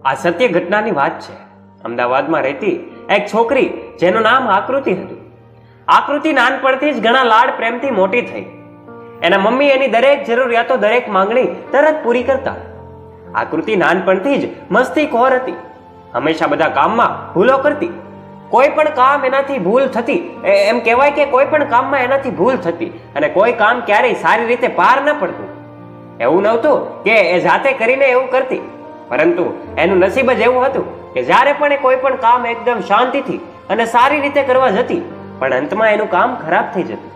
આ સત્ય ઘટનાની વાત છે. અમદાવાદમાં રહેતી એક છોકરી જેનું નામ આકૃતિ હતું. આકૃતિ નાનપણથી જ ઘણા લાડ પ્રેમથી મોટી થઈ. એના મમ્મી એની દરેક જરૂરિયાતો, દરેક માંગણી તરત પૂરી કરતા. આકૃતિ નાનપણથી જ મસ્તીખોર હતી. હંમેશા બધા કામમાં ભૂલો કરતી. કોઈ પણ કામ એનાથી ભૂલ થતી, એમ કહેવાય કે કોઈ પણ કામમાં એનાથી ભૂલ થતી અને કોઈ કામ ક્યારેય સારી રીતે પાર ન પડતું. એવું નહોતું કે એ જાતે કરીને એવું કરતી, પરંતુ એનું નસીબ જ એવું હતું કે જ્યારે પણ એ કોઈ પણ કામ એકદમ શાંતિથી અને સારી રીતે કરવા જતી, પણ અંતમાં એનું કામ ખરાબ થઈ જતું.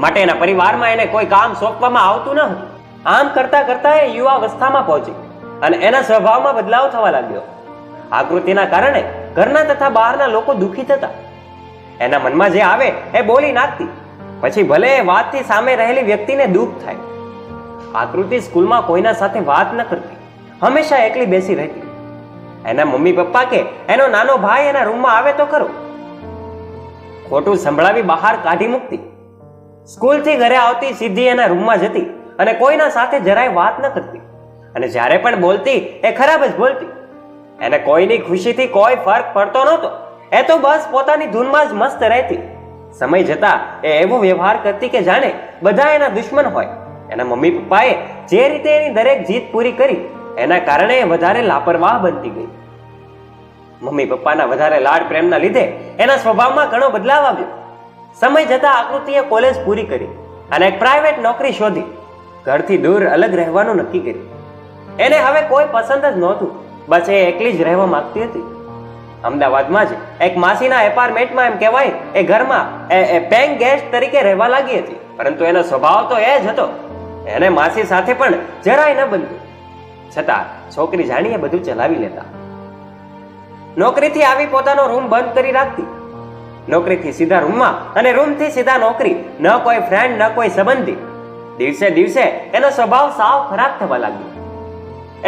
માટે એના પરિવારમાં એને કોઈ કામ સોંપવામાં આવતું ન હતું. આમ કરતા કરતા એ યુવાવસ્થામાં પહોંચી અને એના સ્વભાવમાં બદલાવ થવા લાગ્યો. આકૃતિના કારણે ઘરના તથા બહારના લોકો દુઃખી થતા. એના મનમાં જે આવે એ બોલી નાખતી, પછી ભલે એ વાતથી સામે રહેલી વ્યક્તિને દુઃખ થાય. આકૃતિ સ્કૂલમાં કોઈના સાથે વાત ન કરતી, હંમેશા એકલી બેસી રહેતી. એના મમ્મી પપ્પા કે એનો નાનો ભાઈ એના રૂમમાં આવે તો ખરો, ખોટું સંભળાવી બહાર કાઢી મૂકતી. સ્કૂલથી ઘરે આવતી સીધી એના રૂમમાં જતી અને કોઈના સાથે જરાય વાત ન કરતી. અને જ્યારે પણ બોલતી એ ખરાબ જ બોલતી. એને કોઈની ખુશીથી કોઈ ફરક પડતો નહોતો. એ તો બસ પોતાની ધૂનમાં જ મસ્ત રહેતી. સમય જતા એ એવો વ્યવહાર કરતી કે જાણે બધા એના દુશ્મન હોય. એના મમ્મી પપ્પાએ જે રીતે એની દરેક જીત પૂરી કરી, એના કારણે એ વધારે લાપરવાહ બનતી ગઈ. મમ્મી પપ્પાના વધારે લાડ પ્રેમના લીધે એના સ્વભાવમાં ઘણો બદલાવ આવ્યો. સમય જતા આકૃતિએ કોલેજ પૂરી કરી અને એક પ્રાઇવેટ નોકરી શોધી ઘરથી દૂર અલગ રહેવાનું નક્કી કર્યું. એને હવે કોઈ પસંદ જ નહોતું, બસ એ એકલી જ રહેવા માંગતી હતી. અમદાવાદમાં જ એક માસીના એપાર્ટમેન્ટમાં, એમ કહેવાય એ ઘરમાં એ પેઇંગ ગેસ્ટ તરીકે રહેવા લાગી હતી. પરંતુ એનો સ્વભાવ તો એ જ હતો. એને માસી સાથે પણ જરાય ન બનતું. છતાં છોકરી જાણીએ બધું ચલાવી લેતા. નોકરીથી આવી પોતાનો રૂમ બંધ કરી રાખતી. નોકરીથી સીધા રૂમમાં અને રૂમથી સીધા નોકરી. ન કોઈ ફ્રેન્ડ, ન કોઈ સંબંધી. દિવસે દિવસે એનો સ્વભાવ સાવ ખરાબ થવા લાગ્યો.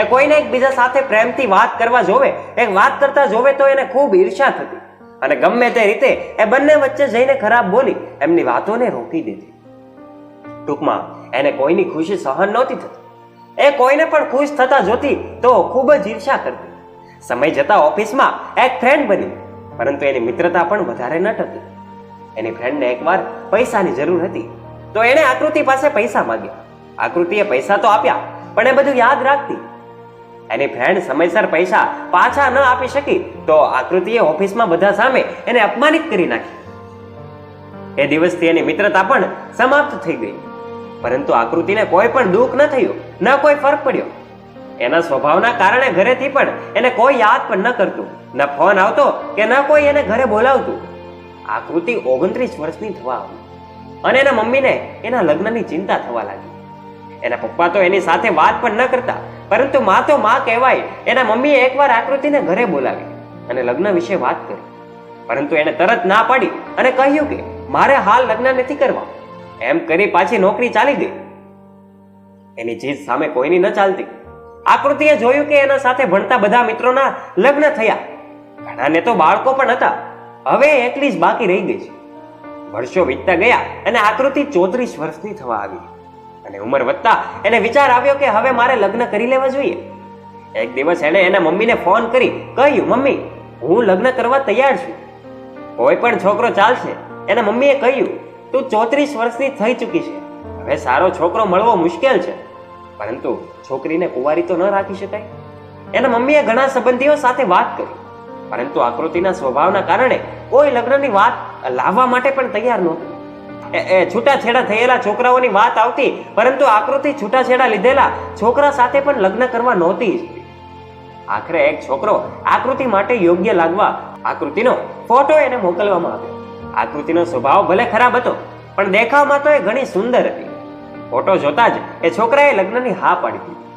એ કોઈને એકબીજા સાથે પ્રેમથી વાત કરવા જોવે, એક વાત કરતા જોવે તો એને ખૂબ ઈર્ષ્યા થતી અને ગમે તે રીતે એ બંને વચ્ચે જઈને ખરાબ બોલી એમની વાતોને રોકી દેતી. ટૂંકમાં એને કોઈની ખુશી સહન નહોતી થતી. એ કોઈને પણ ખુશ થતા જોતી તો ખૂબ જ ઈર્ષ્યા કરતી. સમય જતા ઓફિસમાં એક ફ્રેન્ડ બની, પરંતુ એની મિત્રતા પણ વધારે ન ટકી. એની ફ્રેન્ડને એકવાર પૈસાની જરૂર હતી તો એણે આકૃતિ પાસે પૈસા માંગ્યા. આકૃતિએ પૈસા તો આપ્યા, પણ એ બધું યાદ રાખતી. એની ફ્રેન્ડ સમયસર પૈસા પાછા ન આપી શકી તો આકૃતિએ ઓફિસમાં બધા સામે એને અપમાનિત કરી નાખી. એ દિવસથી એની મિત્રતા પણ સમાપ્ત થઈ ગઈ. પરંતુ આકૃતિને કોઈ પણ દુઃખ ન થયું, ન કોઈ ફરક પડ્યો. એના સ્વભાવના કારણે ઘરેથી પણ એને કોઈ યાદ પણ ન કરતું, ન ફોન આવતો કે ન કોઈ એને ઘરે બોલાવતું. આકૃતિ 29 વર્ષની થવા આવી અને એના મમ્મીને એના લગ્નની ચિંતા થવા લાગી. એના પપ્પા તો એની સાથે વાત પણ ન કરતા, પરંતુ માં તો માં કહેવાય. એના મમ્મીએ એકવાર આકૃતિને ઘરે બોલાવી અને લગ્ન વિશે વાત કરી, પરંતુ એને તરત ના પાડી અને કહ્યું કે મારે હાલ લગ્ન નથી કરવા. એમ કરી પાછી નોકરી ચાલી ગઈ. એની જીદ સામે કોઈની ન ચાલતી. આકૃતિએ જોયું કે એના સાથે ભણતા બધા મિત્રોના લગ્ન થયા, ઘણાને તો બાળકો પણ હતા. હવે એકલી જ બાકી રહી ગઈ છે. વર્ષો વીતતા ગયા અને આકૃતિ 34 વર્ષની થવા આવી અને ઉંમર વધતા એને વિચાર આવ્યો કે હવે મારે લગ્ન કરી લેવા જોઈએ. એક દિવસ એણે એના મમ્મીને ફોન કરી કહ્યું, મમ્મી, હું લગ્ન કરવા તૈયાર છું, કોઈ પણ છોકરો ચાલશે. એના મમ્મીએ કહ્યું, તું 34 વર્ષની થઈ ચૂકી છે, હવે સારો છોકરો મળવો મુશ્કેલ છે, પરંતુ છોકરીને કુંવારી તો ન રાખી શકાય. એના મમ્મીએ ઘણા સંબંધીઓ સાથે વાત કરી, પરંતુ આકૃતિના સ્વભાવના કારણે કોઈ લગ્નની વાત લાવવા માટે પણ તૈયાર નહોતું. છૂટાછેડા થયેલા છોકરાઓની વાત આવતી, પરંતુ આકૃતિ છૂટાછેડા લીધેલા છોકરા સાથે પણ લગ્ન કરવા નહોતી. આખરે એક છોકરો આકૃતિ માટે યોગ્ય લાગવા આકૃતિનો ફોટો એને મોકલવામાં આવ્યો. આકૃતિનો સ્વભાવ ભલે ખરાબ હતો, પણ દેખાવમાં તો એ ઘણી સુંદર હતી. ફોટો જોતા જ એ છોકરાએ લગ્નની હા પાડી દીધી.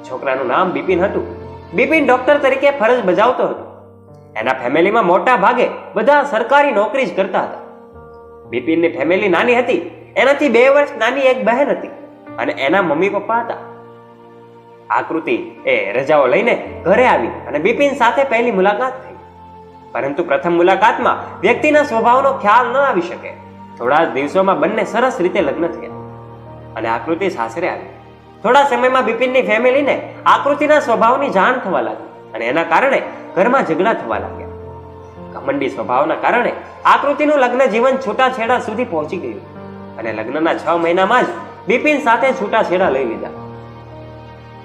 છોકરાનું નામ બિપિન હતું. બિપિન ડોક્ટર તરીકે ફરજ બજાવતો હતો. એના ફેમિલીમાં મોટા ભાગે બધા સરકારી નોકરી જ કરતા હતા. બિપિનની ફેમિલી નાની હતી. એનાથી 2 વર્ષ નાની એક બહેન હતી અને એના મમ્મી પપ્પા હતા. આકૃતિ એ રજાઓ લઈને ઘરે આવી અને બિપિન સાથે પહેલી મુલાકાત થઈ. પરંતુ પ્રથમ મુલાકાતમાં વ્યક્તિના સ્વભાવનો ખ્યાલ ન આવી શકે. થોડા જ દિવસોમાં બંને સરસ રીતે લગ્ન થયા અને આકૃતિ સાસરે આવી. થોડા સમયમાં બિપિનની ફેમિલીને આકૃતિના સ્વભાવની જાણ થવા લાગી અને એના કારણે ઘરમાં ઝઘડા થવા લાગ્યા. ઘમંડી સ્વભાવના કારણે આકૃતિનું લગ્ન જીવન છૂટાછેડા સુધી પહોંચી ગયું અને લગ્નના 6 મહિનામાં જ બિપિન સાથે છૂટાછેડા લઈ લીધા.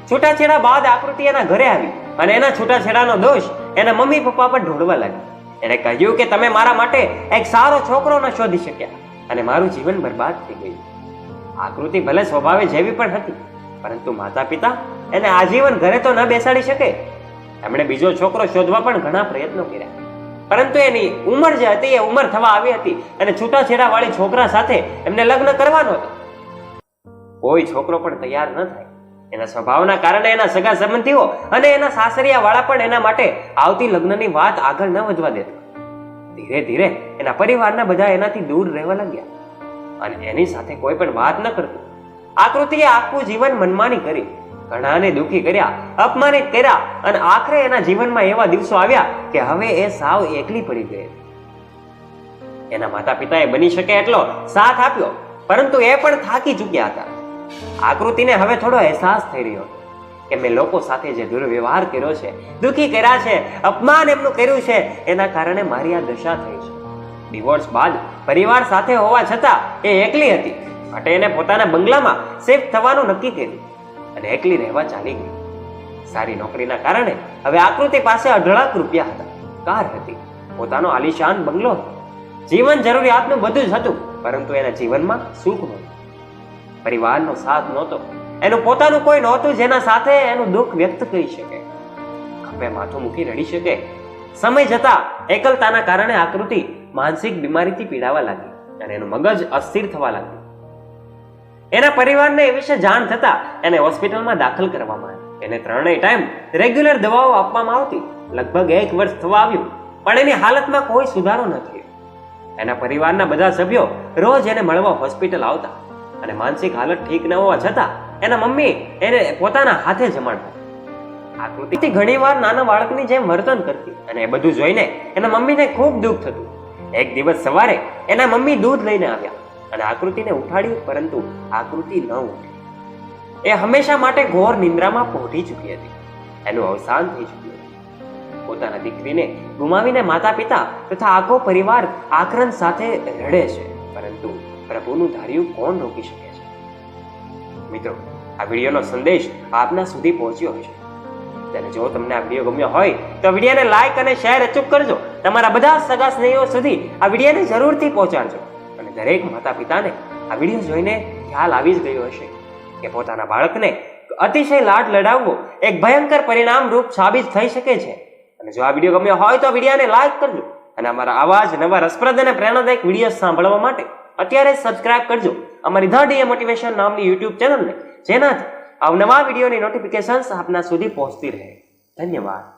છૂટાછેડા બાદ આકૃતિ એના ઘરે આવી અને એના છૂટાછેડાનો દોષ એના મમ્મી પપ્પા પર ઢોળવા લાગી. એને કહ્યું કે તમે મારા માટે એક સારો છોકરો ન શોધી શક્યા અને મારું જીવન બરબાદ થઈ ગયું. આકૃતિ ભલે સ્વભાવે જેવી પણ હતી, પરંતુ માતા પિતા એને આજીવન ઘરે તો ન બેસાડી શકે. એમણે બીજો છોકરો શોધવા પણ ઘણા પ્રયત્નો કર્યા, પરંતુ એની ઉંમર જે હતી એ ઉંમર થવા આવી હતી અને છૂટાછેડા વાળી છોકરા સાથે એમને લગ્ન કરવાનો હતો. કોઈ છોકરો પણ તૈયાર ન થાય. એના સ્વભાવના કારણે એના સગા સંબંધીઓ અને એના સાસરિયા વાળા પણ એના માટે આવતી લગ્નની વાત આગળ ન વધવા દેતા. ધીરે ધીરે એના પરિવારના બધા એનાથી દૂર રહેવા લાગ્યા અને એની સાથે કોઈ પણ વાત ન કરતું. આકૃતિએ આખું જીવન મનમાની કરી, ઘણાને દુઃખી કર્યા, અપમાનિત કર્યા અને આખરે એના જીવનમાં એવા દિવસો આવ્યા કે હવે એ સાવ એકલી પડી ગઈ. એના માતા પિતાએ બની શકે એટલો સાથ આપ્યો, પરંતુ એ પણ થાકી ચૂક્યા હતા. આકૃતિને હવે થોડો અહેસાસ થઈ રહ્યો કે મેં લોકો સાથે જે દુર્વ્યવહાર કર્યો છે, દુઃખી કર્યા છે, અપમાન એમનું કર્યું છે, એના કારણે મારી આ દશા થઈ છે. ડિવોર્સ બાદ પરિવાર સાથે હોવા છતાં એ એકલી હતી માટે એને પોતાના બંગલામાં શિફ્ટ થવાનું નક્કી કર્યું અને એકલી રહેવા ચાલી ગઈ. સારી નોકરીના કારણે હવે આકૃતિ પાસે 18 લાખ રૂપિયા હતા, કાર હતી, પોતાનો આલીશાન બંગલો હતો. જીવન જરૂરિયાતનું બધું જ હતું, પરંતુ એના જીવનમાં સુખ નહોતું, પરિવારનો સાથ નહોતો, એનું પોતાનું કોઈ નહોતું જેના સાથે એનું દુઃખ વ્યક્ત કરી શકે, ખભે માથું મૂકી રડી શકે. સમય જતા એકલતાના કારણે આકૃતિ માનસિક બીમારીથી પીડાવા લાગી અને એનું મગજ અસ્થિર થવા લાગ્યું. એના પરિવારને એ વિશે જાણ થતા એને હોસ્પિટલમાં દાખલ કરવામાં આવી. એને 3 ટાઈમ રેગ્યુલર દવાઓ આપવામાં આવતી. લગભગ 1 વર્ષ થવા આવ્યું, પણ એની હાલતમાં કોઈ સુધારો ન થયો. એના પરિવારના બધા સભ્યો રોજ એને મળવા હોસ્પિટલ આવતા અને માનસિક હાલત ઠીક ન હોવા છતાં એના મમ્મી એને પોતાના હાથે જમાડતા. આકૃતિ ઘણીવાર નાના બાળકની જેમ વર્તન કરતી અને એ બધું જોઈને એના મમ્મીને ખૂબ દુઃખ થતું. એક દિવસ સવારે એના મમ્મી દૂધ લઈને આવ્યા અને આકૃતિને ઉઠાડ્યું, પરંતુ આકૃતિ ન ઉઠી. એ હંમેશા માટે ઘોર નિંદ્રામાં પહોંચી ચૂકી હતી. એનું અવસાન થઈ ચૂક્યું હતું. પોતાના દીકરીને ગુમાવીને માતા પિતા તથા આખો પરિવાર આક્રંદ સાથે રડે છે, પરંતુ પ્રભુનું ધાર્યું કોણ રોકી શકે છે? મિત્રો, આ વિડીયોનો સંદેશ આપના સુધી પહોંચ્યો હશે. અને જો તમને આ વિડીયો ગમ્યો હોય તો વિડીયોને લાઈક અને શેર અચૂક કરજો. તમારા બધા સગા સ્નેહીઓ સુધી આ વિડીયોને જરૂરથી પહોંચાડજો. અને દરેક માતા પિતાને આ વિડીયો જોઈને ખ્યાલ આવી જ ગયો હશે કે પોતાના બાળકને અતિશય લાડ લડાવવો એક ભયંકર પરિણામ રૂપ સાબિત થઈ શકે છે. અને જો આ વિડીયો ગમ્યો હોય તો વિડીયોને લાઈક કરજો અને અમારા આવા જ નવા રસપ્રદ અને પ્રેરણાદાયક વિડીયો સાંભળવા માટે અત્યારે સબસ્ક્રાઇબ કરજો અમારી ધ ડીએ મોટિવેશન નામની યુટ્યુબ ચેનલને, જેનાથી અવનવા વિડીયોની નોટિફિકેશન્સ આપના સુધી પહોંચતી રહે. ધન્યવાદ.